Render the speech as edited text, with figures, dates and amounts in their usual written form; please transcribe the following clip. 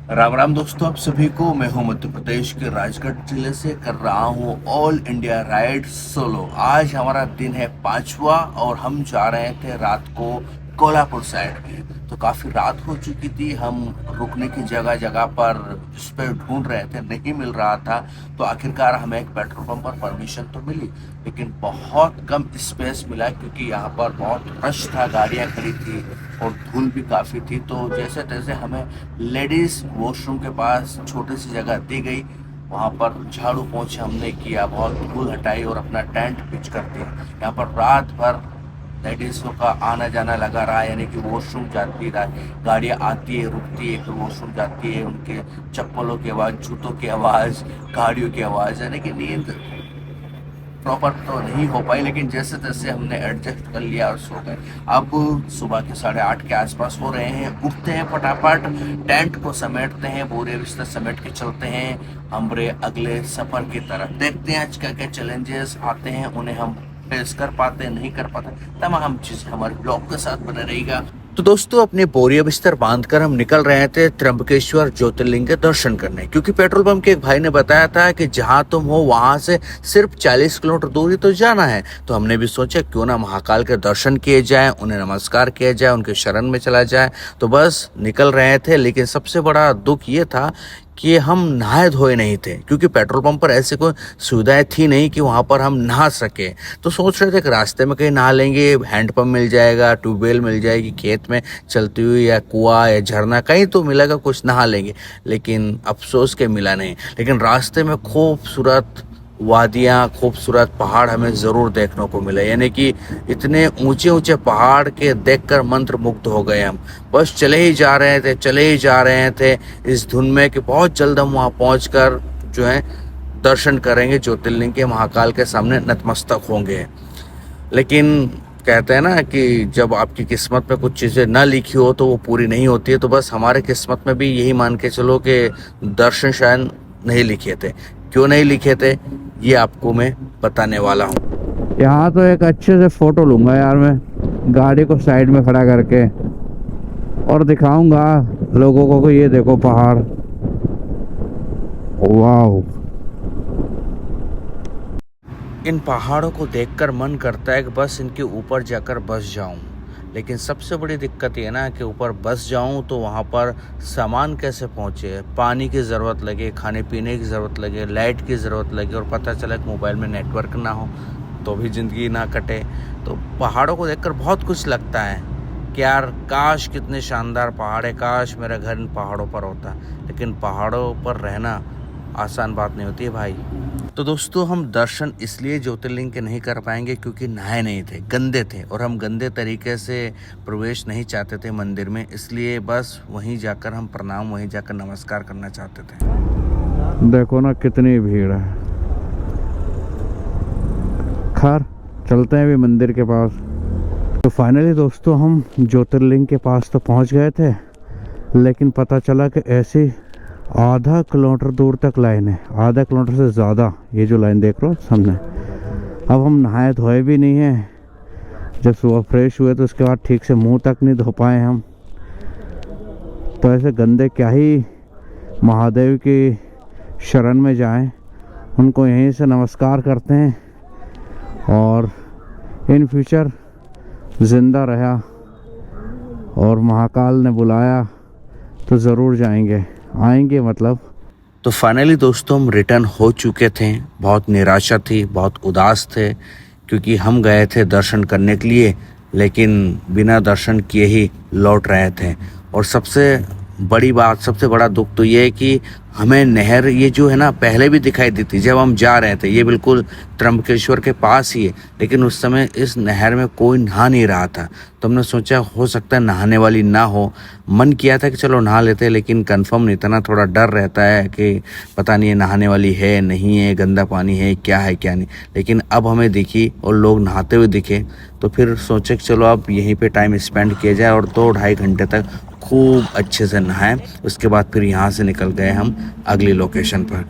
राम राम दोस्तों, आप सभी को। मैं हूं मध्य प्रदेश के राजगढ़ जिले से, कर रहा हूं ऑल इंडिया राइड सोलो। आज हमारा दिन है 5वां और हम जा रहे थे रात को कोल्हापुर साइड में। तो काफी रात हो चुकी थी, हम रुकने की जगह जगह पर इस पर ढूंढ रहे थे, नहीं मिल रहा था। तो आखिरकार हमें एक पेट्रोल पंप पर परमिशन तो मिली, लेकिन बहुत कम स्पेस मिला क्योंकि यहाँ पर बहुत रश था, गाड़ियाँ खड़ी थी और धूल भी काफ़ी थी। तो जैसे तैसे हमें लेडीज़ वॉशरूम के पास छोटी सी जगह दी गई, वहाँ पर झाड़ू पोंछ हमने किया, बहुत धूल हटाई और अपना टेंट पिच कर दिया। यहाँ पर रात भर लेडीज़ों का आना जाना लगा रहा, यानी कि वॉशरूम जाती रहा, गाड़ियाँ आती है रुकती है, फिर वॉशरूम जाती है, उनके चप्पलों की आवाज़, जूतों की आवाज़, गाड़ियों की आवाज़, यानी कि नींद प्रॉपर तो नहीं हो पाई, लेकिन जैसे तैसे हमने एडजस्ट कर लिया और सो गए। अब सुबह के 8:30 के आसपास हो रहे हैं, उठते हैं फटाफट, टेंट को समेटते हैं, बोरे बिस्तर समेट के चलते हैं हमारे अगले सफर की तरफ। देखते हैं आज क्या क्या चैलेंजेस आते हैं, उन्हें हम फेस कर पाते हैं नहीं कर पाते, तमाम चीज़ हमारे ब्लॉग के साथ बने रहेगा। तो दोस्तों, अपने बोरिया बिस्तर बांधकर हम निकल रहे थे त्र्यंबकेश्वर ज्योतिर्लिंग के दर्शन करने, क्योंकि पेट्रोल पंप के एक भाई ने बताया था कि जहां तुम हो वहां से सिर्फ 40 किलोमीटर दूरी तो जाना है। तो हमने भी सोचा क्यों ना महाकाल के दर्शन किए जाए, उन्हें नमस्कार किया जाए, उनके शरण में चला जाए। तो बस निकल रहे थे, लेकिन सबसे बड़ा दुख ये था कि हम नहाए धोए नहीं थे, क्योंकि पेट्रोल पंप पर ऐसे कोई सुविधाएं थी नहीं कि वहाँ पर हम नहा सके। तो सोच रहे थे कि रास्ते में कहीं नहा लेंगे, हैंडपंप मिल जाएगा, ट्यूबवेल मिल जाएगी खेत में चलती हुई, या कुआं या झरना कहीं तो मिलेगा, कुछ नहा लेंगे। लेकिन अफसोस के मिला नहीं। लेकिन रास्ते में खूबसूरत वादियाँ, खूबसूरत पहाड़ हमें ज़रूर देखने को मिले, यानी कि इतने ऊंचे ऊंचे पहाड़ के देखकर मंत्र मुग्ध हो गए हम। बस चले ही जा रहे थे, चले ही जा रहे थे इस धुन में कि बहुत जल्द हम वहाँ पहुँचकर जो है दर्शन करेंगे ज्योतिर्लिंग के, महाकाल के सामने नतमस्तक होंगे। लेकिन कहते हैं ना कि जब आपकी किस्मत में कुछ चीज़ें ना लिखी हो तो वो पूरी नहीं होती है। तो बस हमारे किस्मत में भी यही मान के चलो कि दर्शन शायद नहीं लिखे थे। क्यों नहीं लिखे थे ये आपको मैं बताने वाला हूँ। यहाँ तो एक अच्छे से फोटो लूंगा यार मैं, गाड़ी को साइड में खड़ा करके, और दिखाऊंगा लोगों को कि ये देखो पहाड़, वाह। इन पहाड़ों को देखकर मन करता है कि बस इनके ऊपर जाकर बस जाऊं। लेकिन सबसे बड़ी दिक्कत ये ना कि ऊपर बस जाऊं तो वहाँ पर सामान कैसे पहुँचे, पानी की ज़रूरत लगे, खाने पीने की ज़रूरत लगे, लाइट की ज़रूरत लगे, और पता चला कि मोबाइल में नेटवर्क ना हो तो भी ज़िंदगी ना कटे। तो पहाड़ों को देखकर बहुत कुछ लगता है कि यार काश कितने शानदार पहाड़ है, काश मेरा घर इन पहाड़ों पर होता। लेकिन पहाड़ों पर रहना आसान बात नहीं होती है भाई। तो दोस्तों, हम दर्शन इसलिए ज्योतिर्लिंग के नहीं कर पाएंगे क्योंकि नहाए नहीं थे, गंदे थे, और हम गंदे तरीके से प्रवेश नहीं चाहते थे मंदिर में। इसलिए बस वहीं जाकर हम प्रणाम, वहीं जाकर नमस्कार करना चाहते थे। देखो ना कितनी भीड़ है। खैर चलते हैं अभी मंदिर के पास। तो फाइनली दोस्तों, हम ज्योतिर्लिंग के पास तो पहुंच गए थे, लेकिन पता चला कि ऐसी आधा किलोमीटर दूर तक लाइन है, आधा किलोमीटर से ज़्यादा। ये जो लाइन देख रहे हो सामने। अब हम नहाए धोए भी नहीं हैं, जब सुबह फ्रेश हुए तो उसके बाद ठीक से मुंह तक नहीं धो पाए हम। तो ऐसे गंदे क्या ही महादेव की शरण में जाएं, उनको यहीं से नमस्कार करते हैं, और इन फ्यूचर ज़िंदा रहा और महाकाल ने बुलाया तो ज़रूर जाएंगे, आएंगे मतलब। तो फाइनली दोस्तों, हम रिटर्न हो चुके थे। बहुत निराशा थी, बहुत उदास थे, क्योंकि हम गए थे दर्शन करने के लिए, लेकिन बिना दर्शन किए ही लौट रहे थे। और सबसे बड़ी बात, सबसे बड़ा दुख तो ये है कि हमें नहर ये जो है ना पहले भी दिखाई दी थी जब हम जा रहे थे। ये बिल्कुल त्र्यंबकेश्वर के पास ही है, लेकिन उस समय इस नहर में कोई नहा नहीं रहा था। तो हमने सोचा हो सकता है नहाने वाली ना हो। मन किया था कि चलो नहा लेते, लेकिन कंफर्म नहीं था ना, थोड़ा डर रहता है कि पता नहीं है नहाने वाली है नहीं है, गंदा पानी है क्या नहीं। लेकिन अब हमें दिखी और लोग नहाते हुए दिखे, तो फिर सोचे कि चलो अब यहीं पे टाइम स्पेंड किया जाए, और 2-2.5 घंटे तक खूब अच्छे से नहाएं। उसके बाद फिर यहाँ से निकल गए हम अगली लोकेशन पर।